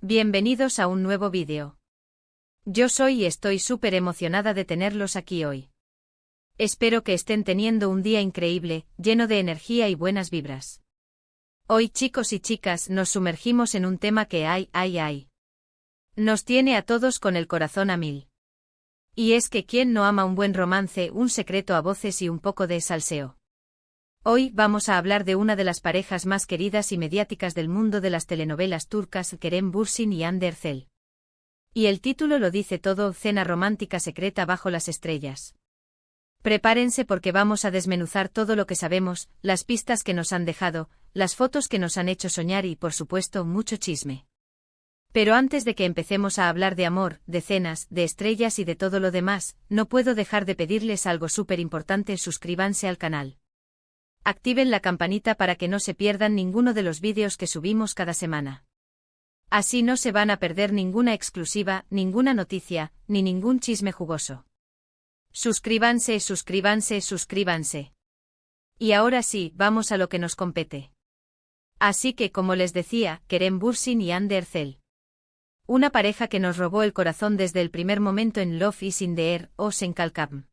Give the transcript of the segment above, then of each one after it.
Bienvenidos a un nuevo vídeo. Yo soy y estoy súper emocionada de tenerlos aquí hoy. Espero que estén teniendo un día increíble, lleno de energía y buenas vibras. Hoy, chicos y chicas, nos sumergimos en un tema que nos tiene a todos con el corazón a mil. Y es que ¿quién no ama un buen romance, un secreto a voces y un poco de salseo? Hoy vamos a hablar de una de las parejas más queridas y mediáticas del mundo de las telenovelas turcas, Kerem Bürsin y Hande Erçel. Y el título lo dice todo: cena romántica secreta bajo las estrellas. Prepárense porque vamos a desmenuzar todo lo que sabemos, las pistas que nos han dejado, las fotos que nos han hecho soñar y, por supuesto, mucho chisme. Pero antes de que empecemos a hablar de amor, de cenas, de estrellas y de todo lo demás, no puedo dejar de pedirles algo súper importante: suscríbanse al canal. Activen la campanita para que no se pierdan ninguno de los vídeos que subimos cada semana. Así no se van a perder ninguna exclusiva, ninguna noticia, ni ningún chisme jugoso. Suscríbanse, suscríbanse, suscríbanse. Y ahora sí, vamos a lo que nos compete. Así que, como les decía, Kerem Bürsin y Hande Erçel. Una pareja que nos robó el corazón desde el primer momento en Love is in the Air o Sen Kalkam.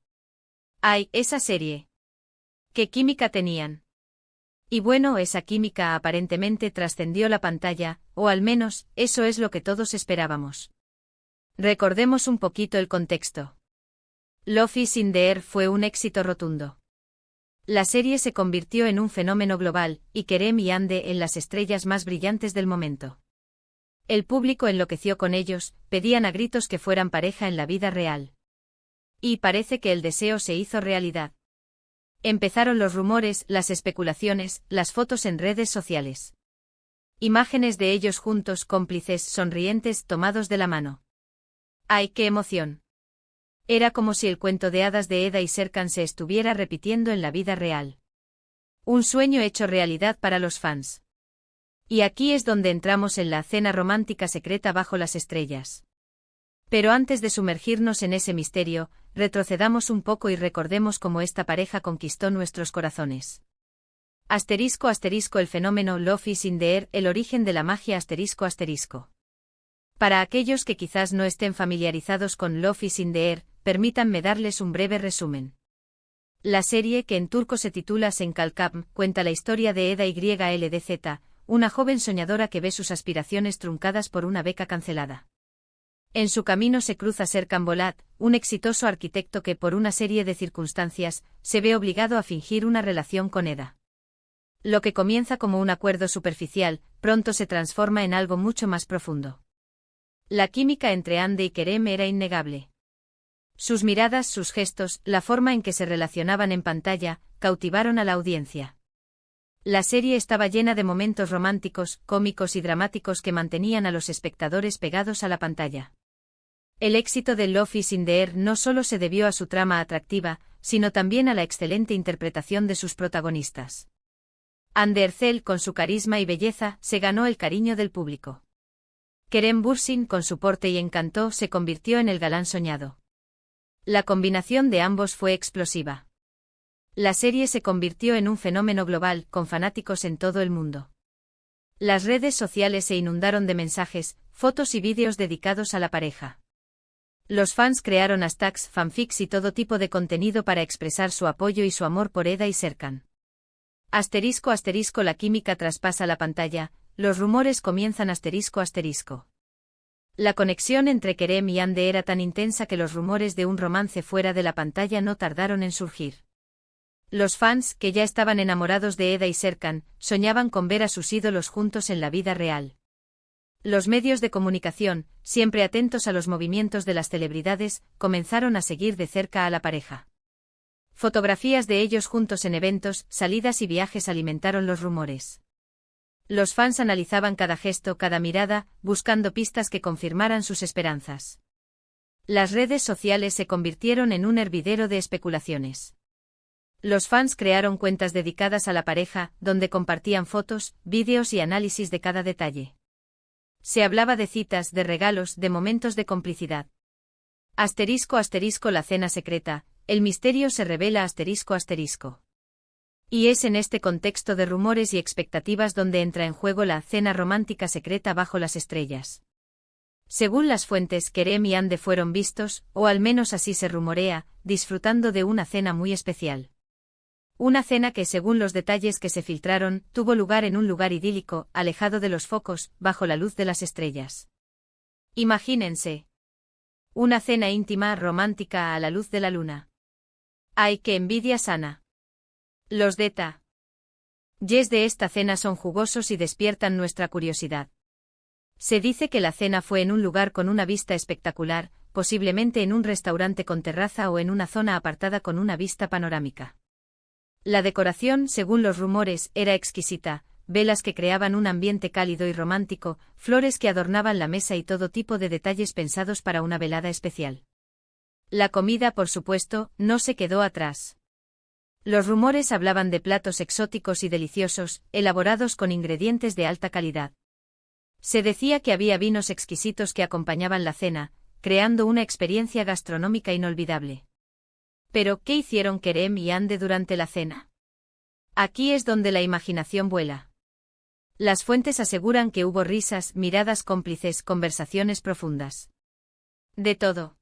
¡Ay, esa serie! ¡Qué química tenían! Y bueno, esa química aparentemente trascendió la pantalla, o al menos, eso es lo que todos esperábamos. Recordemos un poquito el contexto. Love is in the Air fue un éxito rotundo. La serie se convirtió en un fenómeno global, y Kerem y Hande en las estrellas más brillantes del momento. El público enloqueció con ellos, pedían a gritos que fueran pareja en la vida real. Y parece que el deseo se hizo realidad. Empezaron los rumores, las especulaciones, las fotos en redes sociales. Imágenes de ellos juntos, cómplices, sonrientes, tomados de la mano. ¡Ay, qué emoción! Era como si el cuento de hadas de Eda y Serkan se estuviera repitiendo en la vida real. Un sueño hecho realidad para los fans. Y aquí es donde entramos en la cena romántica secreta bajo las estrellas. Pero antes de sumergirnos en ese misterio, retrocedamos un poco y recordemos cómo esta pareja conquistó nuestros corazones. Asterisco asterisco el fenómeno Love is in the Air, el origen de la magia asterisco asterisco. Para aquellos que quizás no estén familiarizados con Love is in the Air, permítanme darles un breve resumen. La serie, que en turco se titula Sen Kalkam, cuenta la historia de Eda YLDZ, una joven soñadora que ve sus aspiraciones truncadas por una beca cancelada. En su camino se cruza Serkan Bolat, un exitoso arquitecto que por una serie de circunstancias, se ve obligado a fingir una relación con Eda. Lo que comienza como un acuerdo superficial, pronto se transforma en algo mucho más profundo. La química entre Hande y Kerem era innegable. Sus miradas, sus gestos, la forma en que se relacionaban en pantalla, cautivaron a la audiencia. La serie estaba llena de momentos románticos, cómicos y dramáticos que mantenían a los espectadores pegados a la pantalla. El éxito de Love is in the Air no solo se debió a su trama atractiva, sino también a la excelente interpretación de sus protagonistas. Hande Erçel, con su carisma y belleza, se ganó el cariño del público. Kerem Bürsin, con su porte y encanto, se convirtió en el galán soñado. La combinación de ambos fue explosiva. La serie se convirtió en un fenómeno global, con fanáticos en todo el mundo. Las redes sociales se inundaron de mensajes, fotos y vídeos dedicados a la pareja. Los fans crearon hashtags, fanfics y todo tipo de contenido para expresar su apoyo y su amor por Eda y Serkan. Asterisco asterisco la química traspasa la pantalla, los rumores comienzan asterisco asterisco. La conexión entre Kerem y Hande era tan intensa que los rumores de un romance fuera de la pantalla no tardaron en surgir. Los fans, que ya estaban enamorados de Eda y Serkan, soñaban con ver a sus ídolos juntos en la vida real. Los medios de comunicación, siempre atentos a los movimientos de las celebridades, comenzaron a seguir de cerca a la pareja. Fotografías de ellos juntos en eventos, salidas y viajes alimentaron los rumores. Los fans analizaban cada gesto, cada mirada, buscando pistas que confirmaran sus esperanzas. Las redes sociales se convirtieron en un hervidero de especulaciones. Los fans crearon cuentas dedicadas a la pareja, donde compartían fotos, vídeos y análisis de cada detalle. Se hablaba de citas, de regalos, de momentos de complicidad. Asterisco asterisco la cena secreta, el misterio se revela asterisco asterisco. Y es en este contexto de rumores y expectativas donde entra en juego la cena romántica secreta bajo las estrellas. Según las fuentes, Kerem y Ande fueron vistos, o al menos así se rumorea, disfrutando de una cena muy especial. Una cena que, según los detalles que se filtraron, tuvo lugar en un lugar idílico, alejado de los focos, bajo la luz de las estrellas. Imagínense. Una cena íntima, romántica a la luz de la luna. ¡Ay, qué envidia sana! Los detalles de esta cena son jugosos y despiertan nuestra curiosidad. Se dice que la cena fue en un lugar con una vista espectacular, posiblemente en un restaurante con terraza o en una zona apartada con una vista panorámica. La decoración, según los rumores, era exquisita, velas que creaban un ambiente cálido y romántico, flores que adornaban la mesa y todo tipo de detalles pensados para una velada especial. La comida, por supuesto, no se quedó atrás. Los rumores hablaban de platos exóticos y deliciosos, elaborados con ingredientes de alta calidad. Se decía que había vinos exquisitos que acompañaban la cena, creando una experiencia gastronómica inolvidable. Pero, ¿qué hicieron Kerem y Ande durante la cena? Aquí es donde la imaginación vuela. Las fuentes aseguran que hubo risas, miradas cómplices, conversaciones profundas. De todo.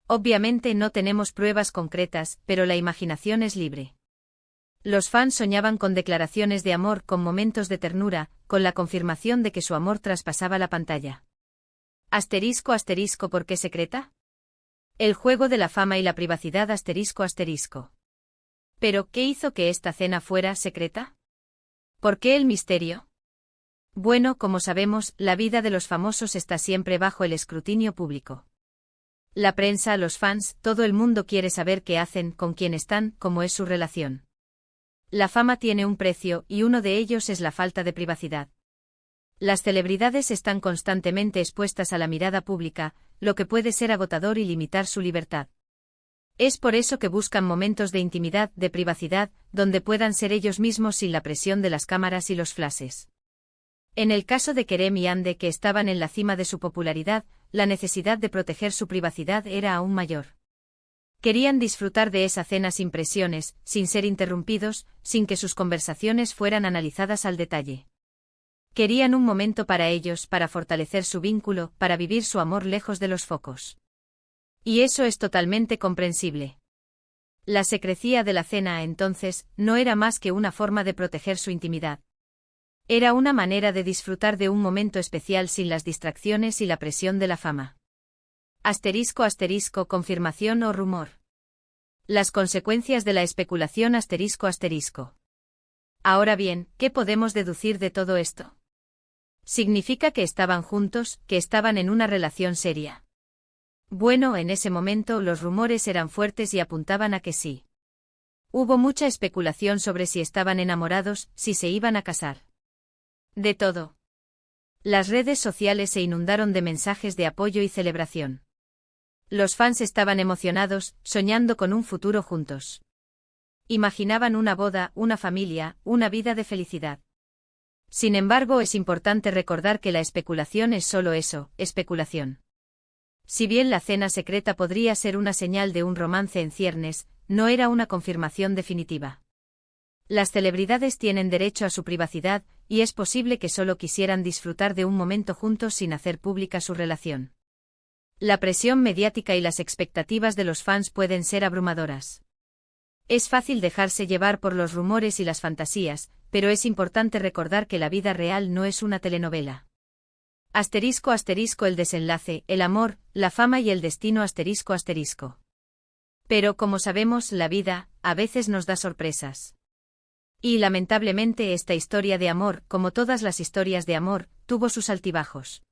Obviamente no tenemos pruebas concretas, pero la imaginación es libre. Los fans soñaban con declaraciones de amor, con momentos de ternura, con la confirmación de que su amor traspasaba la pantalla. Asterisco asterisco, ¿por qué secreta? El juego de la fama y la privacidad asterisco asterisco. ¿Pero qué hizo que esta cena fuera secreta? ¿Por qué el misterio? Bueno, como sabemos, la vida de los famosos está siempre bajo el escrutinio público. La prensa, los fans, todo el mundo quiere saber qué hacen, con quién están, cómo es su relación. La fama tiene un precio, y uno de ellos es la falta de privacidad. Las celebridades están constantemente expuestas a la mirada pública, lo que puede ser agotador y limitar su libertad. Es por eso que buscan momentos de intimidad, de privacidad, donde puedan ser ellos mismos sin la presión de las cámaras y los flashes. En el caso de Kerem y Ande, que estaban en la cima de su popularidad, la necesidad de proteger su privacidad era aún mayor. Querían disfrutar de esa cena sin presiones, sin ser interrumpidos, sin que sus conversaciones fueran analizadas al detalle. Querían un momento para ellos, para fortalecer su vínculo, para vivir su amor lejos de los focos. Y eso es totalmente comprensible. La secrecía de la cena, entonces, no era más que una forma de proteger su intimidad. Era una manera de disfrutar de un momento especial sin las distracciones y la presión de la fama. Asterisco asterisco, confirmación o rumor. Las consecuencias de la especulación asterisco asterisco. Ahora bien, ¿qué podemos deducir de todo esto? Significa que estaban juntos, que estaban en una relación seria. Bueno, en ese momento los rumores eran fuertes y apuntaban a que sí. Hubo mucha especulación sobre si estaban enamorados, si se iban a casar. De todo. Las redes sociales se inundaron de mensajes de apoyo y celebración. Los fans estaban emocionados, soñando con un futuro juntos. Imaginaban una boda, una familia, una vida de felicidad. Sin embargo, es importante recordar que la especulación es solo eso, especulación. Si bien la cena secreta podría ser una señal de un romance en ciernes, no era una confirmación definitiva. Las celebridades tienen derecho a su privacidad, y es posible que solo quisieran disfrutar de un momento juntos sin hacer pública su relación. La presión mediática y las expectativas de los fans pueden ser abrumadoras. Es fácil dejarse llevar por los rumores y las fantasías, pero es importante recordar que la vida real no es una telenovela. Asterisco asterisco, el desenlace, el amor, la fama y el destino asterisco asterisco. Pero como sabemos, la vida, a veces nos da sorpresas. Y lamentablemente esta historia de amor, como todas las historias de amor, tuvo sus altibajos.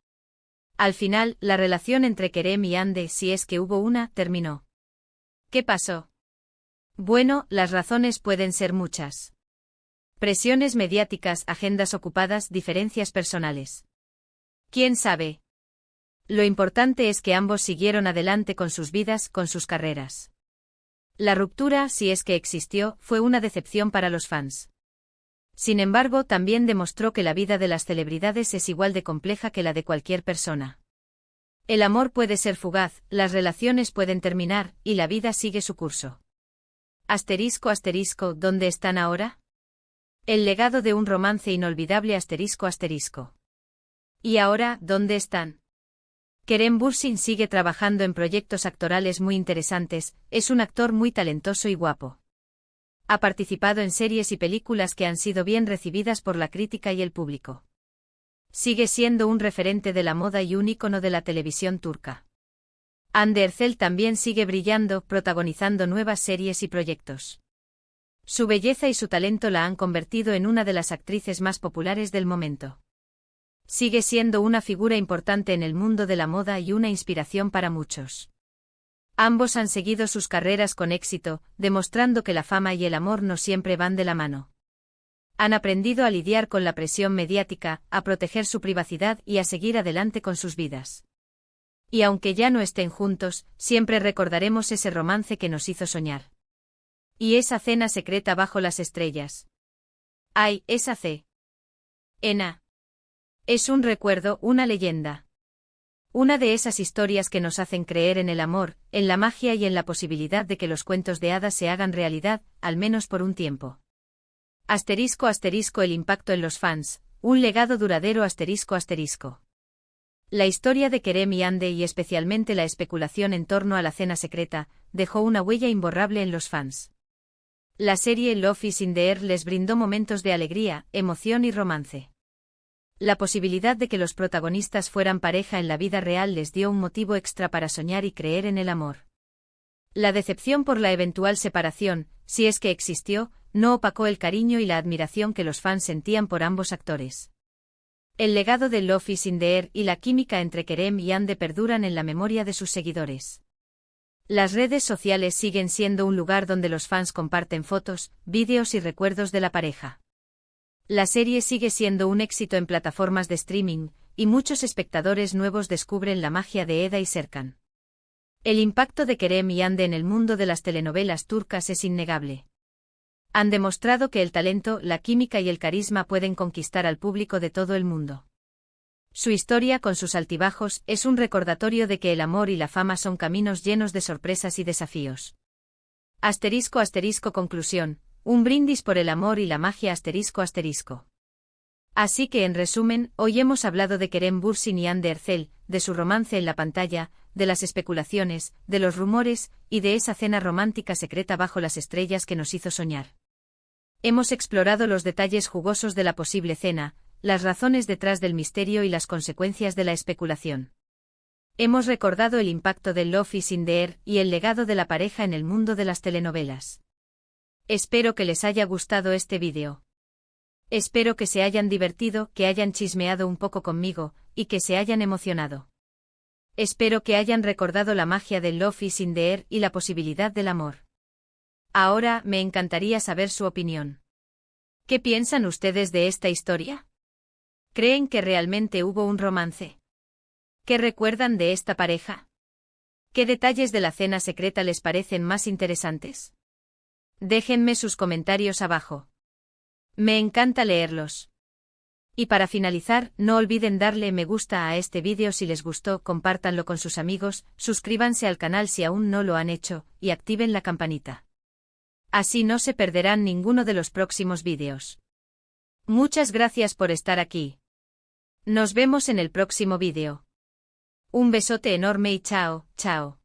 Al final, la relación entre Kerem y Ande, si es que hubo una, terminó. ¿Qué pasó? Bueno, las razones pueden ser muchas. Presiones mediáticas, agendas ocupadas, diferencias personales. ¿Quién sabe? Lo importante es que ambos siguieron adelante con sus vidas, con sus carreras. La ruptura, si es que existió, fue una decepción para los fans. Sin embargo, también demostró que la vida de las celebridades es igual de compleja que la de cualquier persona. El amor puede ser fugaz, las relaciones pueden terminar, y la vida sigue su curso. Asterisco asterisco, ¿dónde están ahora? El legado de un romance inolvidable asterisco asterisco. ¿Y ahora, dónde están? Kerem Bürsin sigue trabajando en proyectos actorales muy interesantes, es un actor muy talentoso y guapo. Ha participado en series y películas que han sido bien recibidas por la crítica y el público. Sigue siendo un referente de la moda y un ícono de la televisión turca. Hande Erçel también sigue brillando, protagonizando nuevas series y proyectos. Su belleza y su talento la han convertido en una de las actrices más populares del momento. Sigue siendo una figura importante en el mundo de la moda y una inspiración para muchos. Ambos han seguido sus carreras con éxito, demostrando que la fama y el amor no siempre van de la mano. Han aprendido a lidiar con la presión mediática, a proteger su privacidad y a seguir adelante con sus vidas. Y aunque ya no estén juntos, siempre recordaremos ese romance que nos hizo soñar. Y esa cena secreta bajo las estrellas. ¡Ay, esa cena! Es un recuerdo, una leyenda. Una de esas historias que nos hacen creer en el amor, en la magia y en la posibilidad de que los cuentos de hadas se hagan realidad, al menos por un tiempo. *** El impacto en los fans, un legado duradero ***. La historia de Kerem y Hande y especialmente la especulación en torno a la cena secreta, dejó una huella imborrable en los fans. La serie Love is in the Air les brindó momentos de alegría, emoción y romance. La posibilidad de que los protagonistas fueran pareja en la vida real les dio un motivo extra para soñar y creer en el amor. La decepción por la eventual separación, si es que existió, no opacó el cariño y la admiración que los fans sentían por ambos actores. El legado de Love is in the Air y la química entre Kerem y Hande perduran en la memoria de sus seguidores. Las redes sociales siguen siendo un lugar donde los fans comparten fotos, vídeos y recuerdos de la pareja. La serie sigue siendo un éxito en plataformas de streaming, y muchos espectadores nuevos descubren la magia de Eda y Serkan. El impacto de Kerem y Hande en el mundo de las telenovelas turcas es innegable. Han demostrado que el talento, la química y el carisma pueden conquistar al público de todo el mundo. Su historia, con sus altibajos, es un recordatorio de que el amor y la fama son caminos llenos de sorpresas y desafíos. *** Conclusión. Un brindis por el amor y la magia ***. Así que en resumen, hoy hemos hablado de Kerem Bürsin y Hande Erçel, de su romance en la pantalla, de las especulaciones, de los rumores, y de esa cena romántica secreta bajo las estrellas que nos hizo soñar. Hemos explorado los detalles jugosos de la posible cena, las razones detrás del misterio y las consecuencias de la especulación. Hemos recordado el impacto del Love is in the Air y el legado de la pareja en el mundo de las telenovelas. Espero que les haya gustado este vídeo. Espero que se hayan divertido, que hayan chismeado un poco conmigo, y que se hayan emocionado. Espero que hayan recordado la magia del Love is in the Air y la posibilidad del amor. Ahora, me encantaría saber su opinión. ¿Qué piensan ustedes de esta historia? ¿Creen que realmente hubo un romance? ¿Qué recuerdan de esta pareja? ¿Qué detalles de la cena secreta les parecen más interesantes? Déjenme sus comentarios abajo. Me encanta leerlos. Y para finalizar, no olviden darle me gusta a este vídeo si les gustó, compártanlo con sus amigos, suscríbanse al canal si aún no lo han hecho, y activen la campanita. Así no se perderán ninguno de los próximos vídeos. Muchas gracias por estar aquí. Nos vemos en el próximo vídeo. Un besote enorme y chao, chao.